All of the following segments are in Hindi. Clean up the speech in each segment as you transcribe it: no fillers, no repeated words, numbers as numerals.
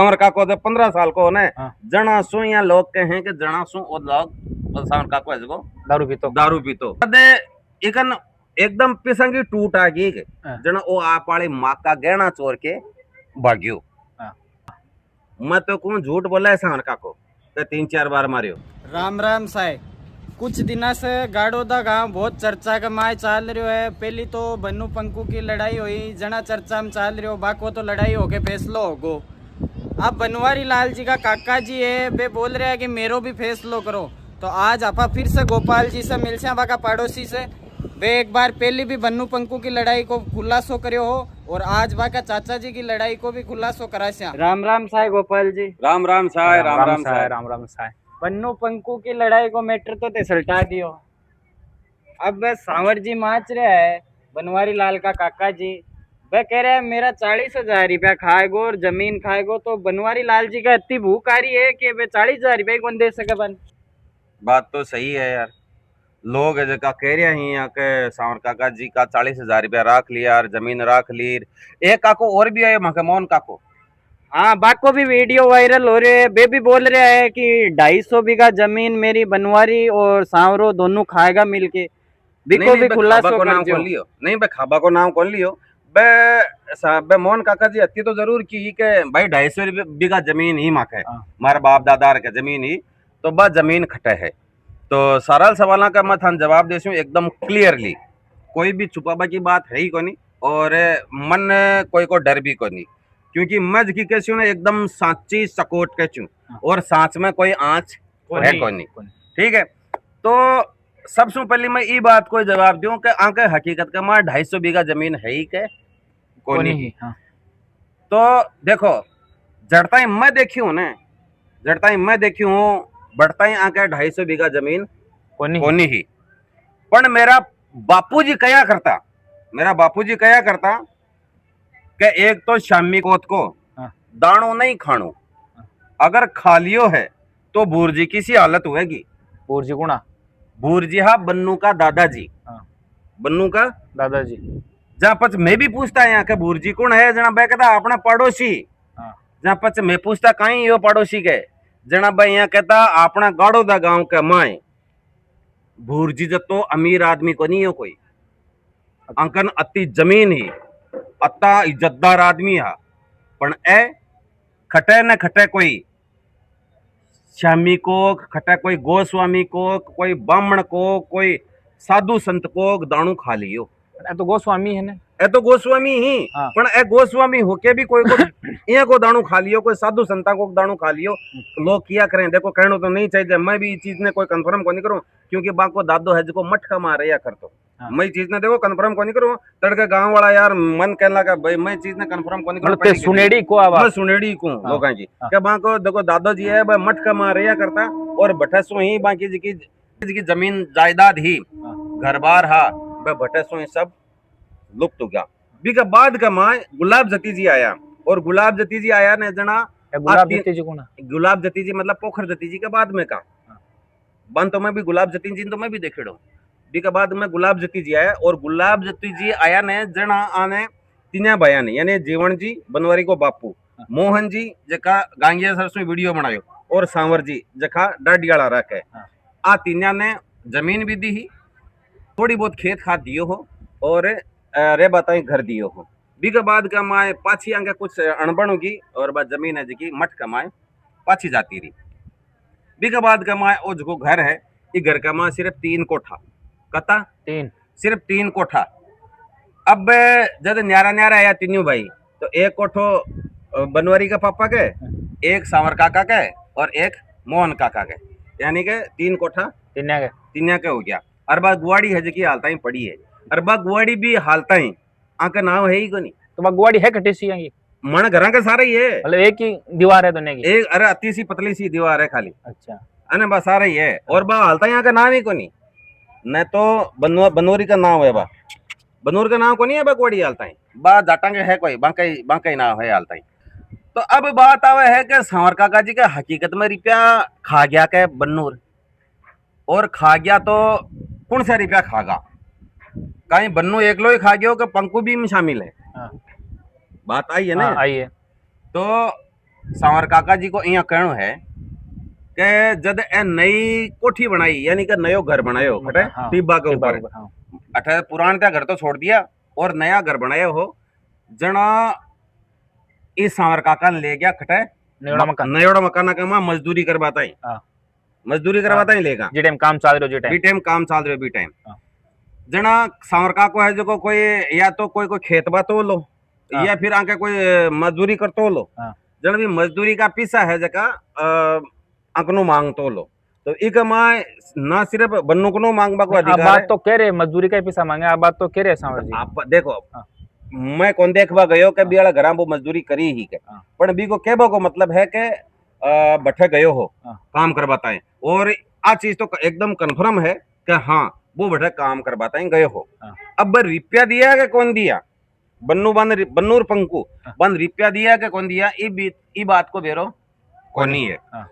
सांवर काको तो 15 साल को होने हाँ। जना सु या लोग कहे कि जना सु और लोग सांवर काको है जो दारू पीतो दे इकन एकदम पिसंगी टूट आ गई हाँ। जना ओ आप वाली माँ का गहना चोर के भाग्यो। हाँ। मैं तो कहूं झूठ बोला है सांवर काको तो 3-4 बार मारियो। राम राम साई। कुछ दिना से गाड़ोदा गांव बहुत चर्चा का माय चाल रही है। पहली तो बन्नू पंकु की लड़ाई हुई जना चर्चा में चाल रही हो, बाको तो लड़ाई होके फैसलो होगो। अब बनवारी लाल जी का काका जी है, वे बोल रहे हैं कि मेरो भी फैसलो करो। तो आज आपा फिर से गोपाल जी से मिल बाका पड़ोसी से, वे एक बार पहले भी बन्नू पंकु की लड़ाई को खुलासो करो हो और आज बाका चाचा जी की लड़ाई को भी खुलासो करा। राम राम साई गोपाल जी। राम राम साय राम साय। बन्नू पंकु की लड़ाई को मैटर तो ते सलटा दियो। अब सांवर जी माच रहे है बनवारी लाल का काका जी, वह कह रहे हैं मेरा 40,000 रुपया खाएगो और जमीन खाएगो। तो बनवारी लाल जी का इतनी भूख आ रही है कि वे 40,000 रुपये कौन दे सके बन। बात तो सही है यार, लोग जगह कह रहे हैं यहाँ के सांवर काका जी का 40,000 रुपया राख लिया और जमीन राख ली। एक काको और भी है मोहन काको। हाँ, बाको भी वीडियो वायरल हो रहे है। वे भी बोल रहे हैं कि 250 बीघा जमीन मेरी बनवारी और सांवरो दोनों खाएगा मिलके। बिको भी खुलासा कर दियो। नहीं बे खाबा को नाम कौन लियो बे मोहन काका जी अति तो जरूर की के भाई 250 बीघा जमीन ही माके मारे बाप दादा के जमीन ही तो बस जमीन खटे है। तो सरल सवाल का मैं थान जवाब देसूं एकदम क्लियरली, कोई भी छुपाबा की बात है ही कोनी और मन कोई को डर भी कोनी, क्योंकि मैं जी कहती हूँ ना एकदम साची सकोट कहती हूँ और सांच में कोई आँच है कोनी। ठीक है, तो सबसे पहले मैं ये बात को जवाब दूं कि आंके हकीकत का मार 250 बीघा जमीन है ही के कोनी। हाँ। तो देखो जड़ता ही मैं देखी हूँ ना, जड़ता ही मैं देखी हूँ बढ़ता ही आके 250 बीघा जमीन कोनी ही। पर मेरा बापूजी कया करता, मेरा बापूजी कया करता कि एक तो शामी कोत को दाणो नहीं खाणो, अगर खा लियो है तो बूरजी की सी हालत हुएगी। बूरजी गुणा बूरजी हाँ बन्नू का दादाजी। बन्नू का दादाजी जहाँ पच मैं भी पूछता यहाँ के बूरजी कौन है जना भाई कहता अपना पड़ोसी। जहाँ पच मैं पूछता कहीं यो पड़ोसी के जना भाई यहाँ कहता अपना गाड़ोदा गांव के माए बूरजी जतो अमीर आदमी को नहीं हो कोई, अंकन अति जमीन ही अत्ता इज्जतदार आदमी है। पण ए खटे न खटे कोई श्यामी को, खटे कोई गोस्वामी को, कोई ब्राह्मण को, कोई साधु संत को दाणु खा लियो। तो गोस्वामी है ना, ए तो गोस्वामी ही पण ए गोस्वामी होके भी कोई को इया को दाणु खा लियो, कोई साधु संता को दाणु खा लियो। लोग किया करें देखो, कहना तो नहीं चाहिए। मैं भी इस चीज ने कोई कंफर्म को नहीं करूं क्योंकि बाको दादो है जो मटका मार या कर तो मैं चीज ने देखो कंफर्म को नहीं करूं। तड़के गांव वाला यार मन कहला का भाई मैं चीज ने कंफर्म को नहीं करूं। सुनेड़ी को मैं सुनेड़ी को लोगों की क्या बाको देखो दादाजी है भाई मटका मार या करता और भटसो ही बाकी जी जमीन जायदाद ही घर बार हा भटसो ही सब लुप्त हो गया। बीका बाद का माँ गुलाब जती जी आया और गुलाब जती जी आया ने जना गुलाब जती जी मतलब पोखर जती जी के बाद में का बन तो मैं भी गुलाब जती जी तो मैं भी देखे बीका बाद में गुलाब जती जी आया और गुलाब जती जी आया ने जना आने तीन भाया ने यानी जीवन जी बनवारी को बापू, मोहन जी जका गांगिया सरसों वीडियो बनायो और सांवर जी जका डाडियाला रखे आ तीन ने जमीन भी दी ही, थोड़ी बहुत खेत खाद दियो हो और रे बताई घर दियो हो। बीके बाद का माए पाछी आगे कुछ अणबण होगी और बाद जमीन है जी मठ कमाए पाछी जाती रही। बीके बाद का माए वो जो घर है ये घर का माए सिर्फ 3 कोठा कता सिर्फ 3 कोठा। अब जब न्यारा न्यारा आया तीनों भाई तो एक कोठो बनवारी का पापा के, एक सांवर काका के और एक मोहन काका के, यानी के 3 कोठा तीन के हो गया। और बात गुआड़ी है जी हालता ही पड़ी है और गुआड़ी भी हालता ही आका नाम है ही को नहीं। तो गुआड़ी है कटे सी मन घर का सारा ही है, मतलब एक ही दीवार है दोनों की, एक अरे अति सी पतली सी दीवार है खाली। अच्छा अने बस सारा ही है और बा हालता यहाँ का नाम ही को नहीं, न तो बनोरी का नाम है बा बनूर का नाम को नहीं है गुआड़ी हालता ही बा जाटांगे है कोई बांका नाम है हालता ही। तो अब बात आवे है कि सांवर काका जी का हकीकत में रुपया खा गया के बनूर और खा गया तो कौन सा रुपया खागा, कहीं बन्नू एकलो ही खा गया हो कि पंकु भी में शामिल है। बात आई है ना, आई है। तो सांवर काका जी को इया कहनो है कि जद ए नई कोठी बनाई यानी कि नयो घर बनायो खटे हाँ, टिब्बा के ऊपर हाँ। अठे पुरान का घर तो छोड़ दिया और नया घर बनाया हो जना इस सांवर काका ने ले गया खटे नयोड़ा मकाना का मां मजदूरी करवाता ही हाँ। मजदूरी करवाता ही लेगा जी टाइम काम चाल रहे हो बी टाइम काम चाल रहे बी टाइम हाँ। जना सांवर काको है जो कोई या तो कोई खेतबा तो लो हाँ। या फिर आके कोई मजदूरी करतो लो हाँ। जन भी मजदूरी का पीसा है जका अंकनो मांग तो लो तो एक मां ना सिर्फ बन्नू को मांगबा को अधिकार बात है तो कह रहे मजदूरी का ही पैसा मांगे आप बात तो कह रहे सांवर जी आप देखो हाँ। मैं कौन देखवा गयो के बियाला घरा वो मजदूरी करी ही के हाँ। पण बी को कहबो को मतलब है के बठे गयो हो हाँ। काम करवाता है और आ चीज तो एकदम कन्फर्म है कि हाँ वो बठे काम करवाता है गयो हो हाँ। अब रुपया दिया के कौन दिया बन्नूर पंकु हाँ। बंद रुपया दिया के कौन दिया ई बात को बेरो कोनी है हाँ।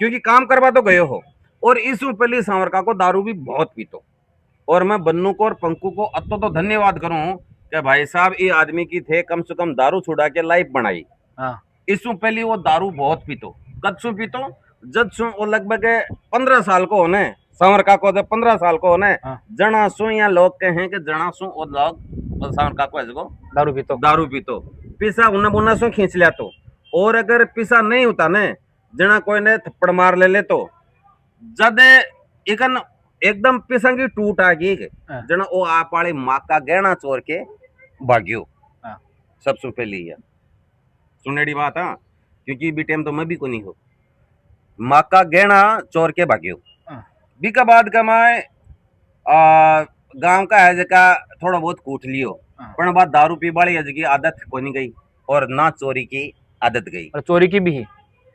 क्योंकि काम करवा तो गयो हो और इससे पहले सांवरका को दारू भी बहुत पीतो और मैं बन्नू को और पंकु को अतो तो धन्यवाद करूं कि भाई साहब ये आदमी की थे कम से कम दारू छुड़ा के लाइफ बनाई हाँ। इससे पहले वो दारू बहुत पीतो कद सु पीतो जब सु वो लगभग 15 साल को होने सांवरका को जब 15 साल को होने हाँ। जना सु या लोग कहें कि जना सु वो लोग सांवरका को ऐसे को दारू पीतो पिसा उन्ना सु खींच लिया तो और अगर पिसा नहीं होता ने जना कोई ने थप्पड़ मार ले तो जद इकन एकदम पिसंगी टूट आ गई जना वो आप वाली माँ का गहना चोर के भाग्यो हाँ। सबसे पहले यह सुनेड़ी बात हाँ क्योंकि बी टाइम तो मैं भी को नहीं हो माँ का गहना चोर के भाग्यो हाँ। बी का बाद कमाए गांव का है जका थोड़ा बहुत कूट लियो हाँ। पर बात दारू पी वाली है की आदत को नहीं गई और ना चोरी की आदत गई और चोरी की भी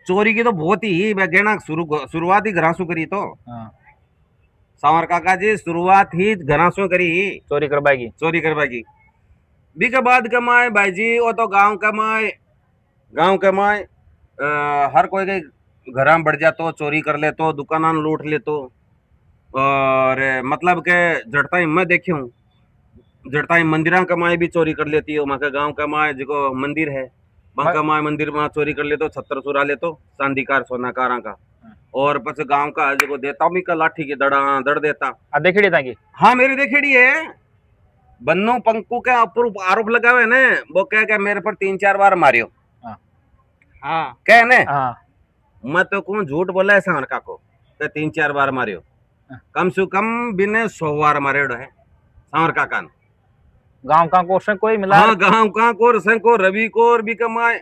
चोरी की तो बहुत ही गहना शुरुआत ही घरासू करी तो हाँ। सांवर काका जी शुरुआत ही घरासू करी चोरी करवाएगी बी के बाद कमाए भाई जी वो तो गांव कमाए हर कोई के घर बढ़ जातो चोरी कर ले तो दुकाना लूट ले तो और मतलब के जड़ता ही मैं देखी हूँ जड़ता ही मंदिरा कमाए भी चोरी कर लेती है वहाँ का गाँव कमाए जो मंदिर है वहाँ कमाए मंदिर में चोरी कर ले तो छत्र चुरा ले तो चांदीकार सोनाकारा का और पछ गांव का जो देता भी का लाठी के दड़ देता देखेड़ी था हाँ मेरी देखेड़ी है बन्नू पंकु के ऊपर आरोप लगावे ने वो कह मेरे पर 3-4 बार मारियो हाँ कह ने हाँ। मैं तो कौन झूठ बोला है सांवरका को 3-4 बार मारियो कम से कम बिने 100 बार मारेड़ो है सांवरका का गांव का को कोई मिला हाँ गांव का को रवि को और भी कमाए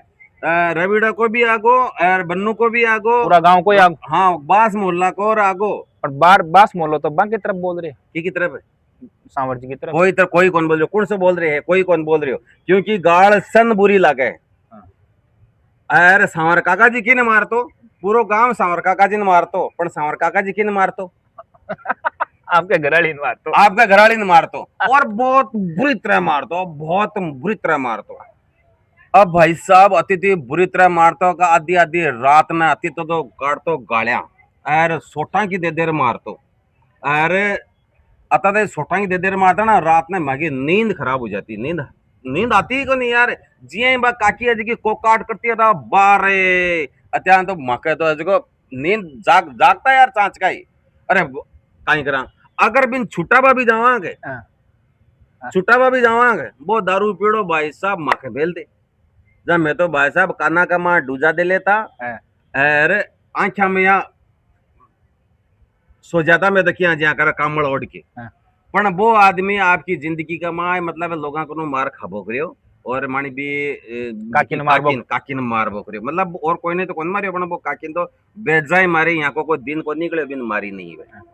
रविड़ा को भी आगो और बन्नू को भी आगो पूरा गांव को आगो हाँ बास मोहल्ला को और आगो और बास मोहल्ला तो बाकी तरफ बोल रहे की तरफ सांवर जी की तरफ कोई कौन बोल रहे हो कौन से बोल रहे हैं कोई कौन बोल रहे हो क्योंकि गाड़ सन बुरी लगे अरे सांवर काका जी की ने मारतो पूरा गांव सांवर काका जी ने मारतो पर सांवर काका जी की ने मारतो आपके घराड़ी ने मारतो आपका घराड़ी ने मारतो और बहुत बुरी तरह मारतो अब भाई साहब अतिथि बुरी तरह मारतो का आधी रात में अति तो काटतो गालियां अरे सोटा की देर मारतो अरे अता दे सोटा की देर मारता ना रात में मागी नींद खराब हो जाती नींद आती ही को नहीं यार जी बा काकी है जी को काट करती है बारे अत्यान तो मके तो जो नींद जागता यार चांच का ही अरे कहीं करा अगर बिन छुट्टा भी जावांगे वो दारू पीड़ो भाई साहब माके बेल दे जब मैं तो भाई साहब काना का मां डूजा दे लेता अरे आंखा में यहाँ सो जाता मैं देखिए यहाँ कर कामड़ ओढ़ के पर वो आदमी आपकी जिंदगी का मां मतलब लोगों को मार खाबो करियो और मानी भी काकी ने मार बो करियो मतलब और कोई नहीं तो कौन मारियो वो काकी तो बेजाय मारे यहाँ को दिन को निकले बिन मारी नहीं है।